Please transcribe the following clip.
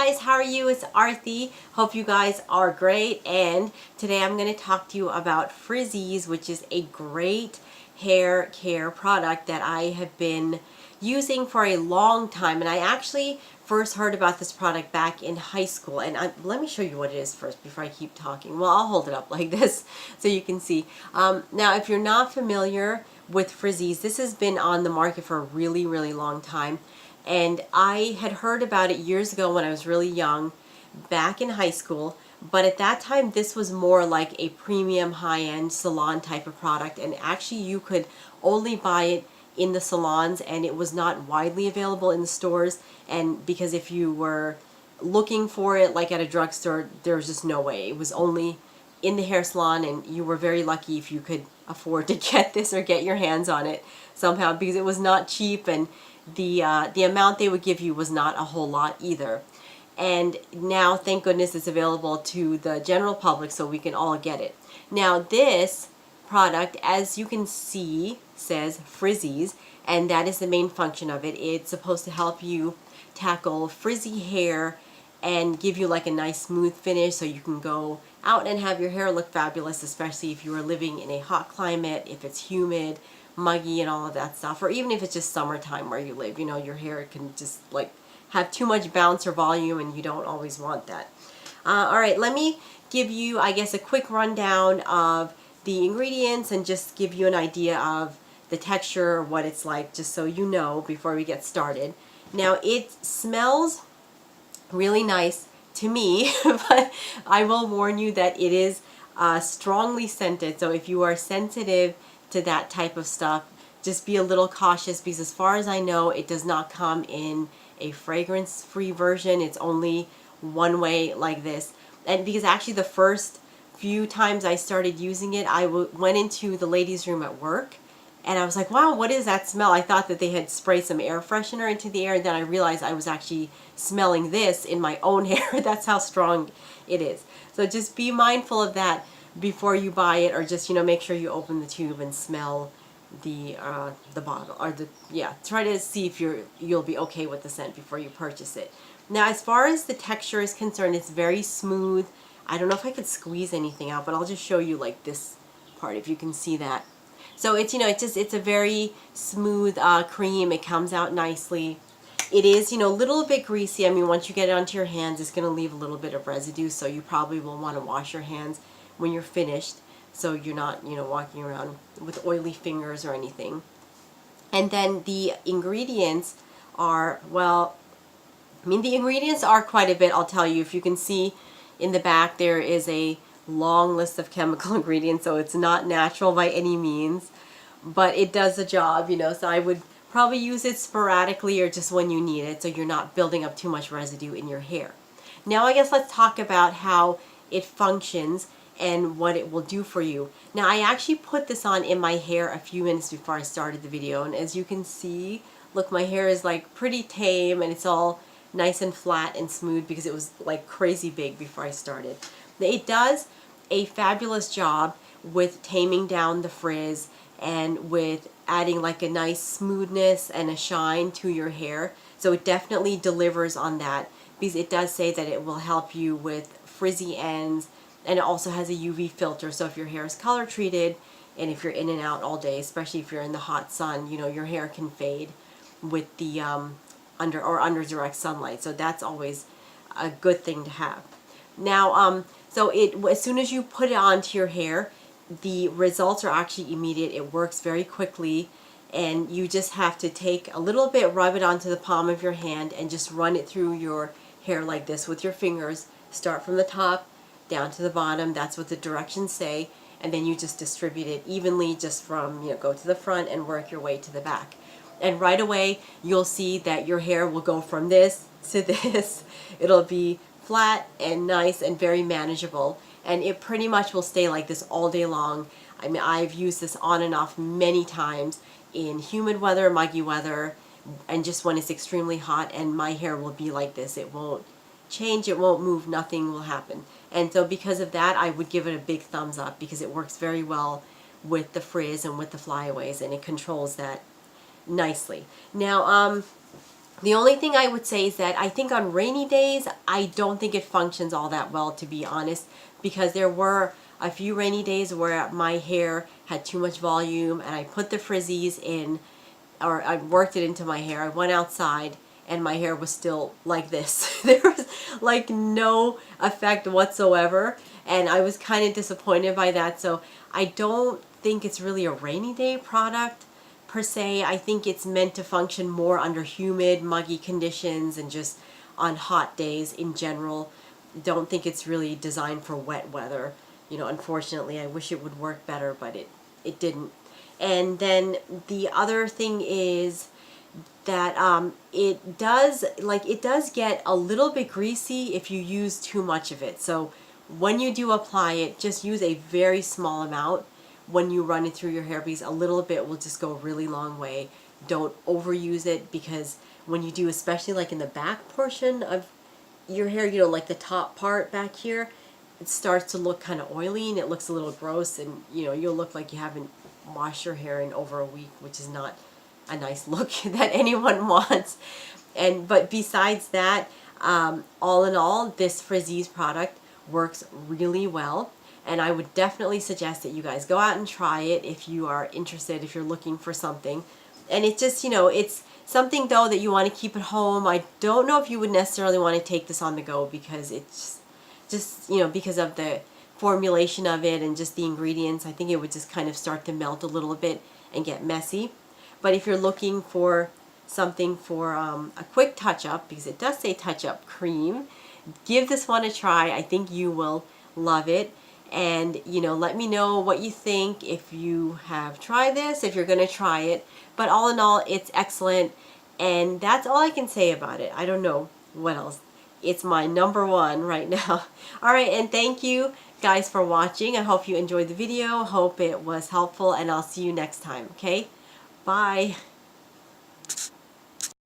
guys, how are you? It's Arthi. Hope you guys are great. And today I'm going to talk to you about Frizzease, which is a great hair care product that I have been using for a long time. And I actually first heard about this product back in high school. And let me show you what it is first before I keep talking. Well, I'll hold it up like this so you can see. Now, if you're not familiar with Frizzease, this has been on the market for a really, really long time. And I had heard about it years ago when I was really young, back in high school. But at that time, this was more like a premium high-end salon type of product. And actually, you could only buy it in the salons, and it was not widely available in the stores. And because if you were looking for it like at a drugstore, there was just no way. It was only in the hair salon, and you were very lucky if you could afford to get this or get your hands on it somehow, because it was not cheap, and the amount they would give you was not a whole lot either. And now, thank goodness, it's available to the general public so we can all get it. Now, this product, as you can see, says Frizzease, and that is the main function of it. It's supposed to help you tackle frizzy hair and give you like a nice smooth finish so you can go out and have your hair look fabulous, especially if you are living in a hot climate, if it's humid, muggy, and all of that stuff, or even if it's just summertime where you live. You know, your hair can just like have too much bounce or volume, and you don't always want that. All right, let me give you, I guess, a quick rundown of the ingredients and just give you an idea of the texture or what it's like, just so you know before we get started. Now, it smells really nice to me, but I will warn you that it is strongly scented. So if you are sensitive to that type of stuff, just be a little cautious, because as far as I know, it does not come in a fragrance-free version. It's only one way like this. And because actually the first few times I started using it, I went into the ladies' room at work, and I was like, wow, what is that smell? I thought that they had sprayed some air freshener into the air, and then I realized I was actually smelling this in my own hair. That's how strong it is. So just be mindful of that before you buy it, or just, you know, make sure you open the tube and smell the bottle, or try to see if you'll be okay with the scent before you purchase it. Now, as far as the texture is concerned, it's very smooth. I don't know if I could squeeze anything out, but I'll just show you like this part, if you can see that. So it's, you know, it's a very smooth cream. It comes out nicely. It is, you know, a little bit greasy. I mean, once you get it onto your hands, it's going to leave a little bit of residue, so you probably will want to wash your hands when you're finished, so you're not, you know, walking around with oily fingers or anything. And then the ingredients are, well, I mean, the ingredients are quite a bit, I'll tell you. If you can see in the back, there is a long list of chemical ingredients, so it's not natural by any means, but it does the job, you know. So I would probably use it sporadically or just when you need it, so you're not building up too much residue in your hair. Now, I guess let's talk about how it functions and what it will do for you. Now, I actually put this on in my hair a few minutes before I started the video, and as you can see, look, my hair is like pretty tame, and it's all nice and flat and smooth because it was like crazy big before I started. It does a fabulous job with taming down the frizz and with adding like a nice smoothness and a shine to your hair. So it definitely delivers on that, because it does say that it will help you with frizzy ends, and it also has a UV filter. So if your hair is color treated and if you're in and out all day, especially if you're in the hot sun, you know, your hair can fade with the under direct sunlight. So that's always a good thing to have. Now, so as soon as you put it onto your hair, the results are actually immediate. It works very quickly, and you just have to take a little bit, rub it onto the palm of your hand, and just run it through your hair like this with your fingers. Start from the top down to the bottom. That's what the directions say, and then you just distribute it evenly, just from, you know, go to the front and work your way to the back. And right away, you'll see that your hair will go from this to this. It'll be flat and nice and very manageable, and it pretty much will stay like this all day long. I mean, I've used this on and off many times in humid weather, muggy weather, and just when it's extremely hot, and my hair will be like this. It won't change, it won't move, nothing will happen. And so because of that, I would give it a big thumbs up, because it works very well with the frizz and with the flyaways, and it controls that nicely. Now, The only thing I would say is that I think on rainy days, I don't think it functions all that well, to be honest, because there were a few rainy days where my hair had too much volume and I put the Frizzease in, or I worked it into my hair. I went outside and my hair was still like this. There was like no effect whatsoever, and I was kind of disappointed by that. So I don't think it's really a rainy day product per se. I think it's meant to function more under humid, muggy conditions and just on hot days in general. Don't think it's really designed for wet weather. You know, unfortunately, I wish it would work better, but it didn't. And then the other thing is that it does get a little bit greasy if you use too much of it. So when you do apply it, just use a very small amount when you run it through your hair, because a little bit will just go a really long way. Don't overuse it, because when you do, especially like in the back portion of your hair, you know, like the top part back here, it starts to look kind of oily and it looks a little gross, and you know, you'll look like you haven't washed your hair in over a week, which is not a nice look that anyone wants. And but besides that, all in all, this Frizzease product works really well, and I would definitely suggest that you guys go out and try it if you are interested, if you're looking for something. And it's just, you know, it's something though that you want to keep at home. I don't know if you would necessarily want to take this on the go, because it's just, you know, because of the formulation of it and just the ingredients. I think it would just kind of start to melt a little bit and get messy. But if you're looking for something for a quick touch-up, because it does say touch-up cream, give this one a try. I think you will love it. And, you know, let me know what you think if you have tried this, if you're going to try it. But all in all, it's excellent. And that's all I can say about it. I don't know what else. It's my number one right now. All right, and thank you guys for watching. I hope you enjoyed the video. Hope it was helpful, and I'll see you next time, okay? Bye.